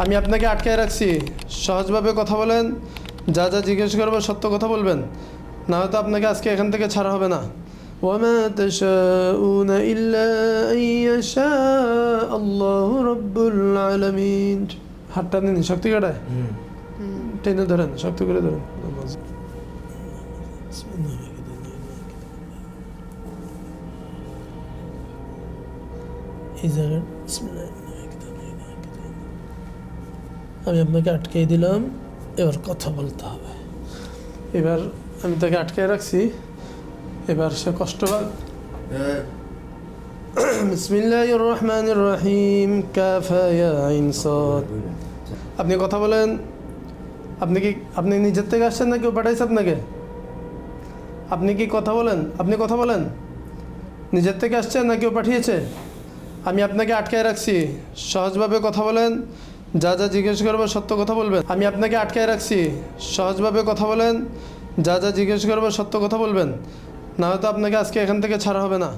আমি আপনাকে আটকায় রাখছি, সহজভাবে কথা বলেন, যা যা জিজ্ঞেস করবো সত্য কথা বলবেন, না হয়তো আপনাকে আজকে এখান থেকে ছাড়া হবে না। ওয়ামা তাশাউনা ইল্লা আন ইয়াশা আল্লাহু রাব্বুল আলামিন। হাতটা নিন, শক্তি কাটায় টেনে ধরেন, শক্ত করে ধরেন। এই জায়গায় আমি আপনাকে আটকে দিলাম, এবার কথা বলতে হবে। এবার আমি তাকে আটকে রাখছি, এবার সে কষ্ট পাবে। বিসমিল্লাহির রহমানির রহিম, কাফা ইয়া আইন সাদ। আপনি কথা বলেন। আপনি নিজের থেকে আসছেন না কেউ পাঠাইছে আপনাকে? আপনি কি কথা বলেন? আপনি কথা বলেন, নিজের থেকে আসছেন না কেউ পাঠিয়েছে? আমি আপনাকে আটকায় রাখছি, সহজভাবে কথা বলেন, যা যা জিজ্ঞেস করবো সত্য কথা বলবেন। আমি আপনাকে আটকায় রাখছি, সহজভাবে কথা বলেন, যা যা জিজ্ঞেস করবো সত্য কথা বলবেন, না হয়তো আপনাকে আজকে এখান থেকে ছাড়া হবে না।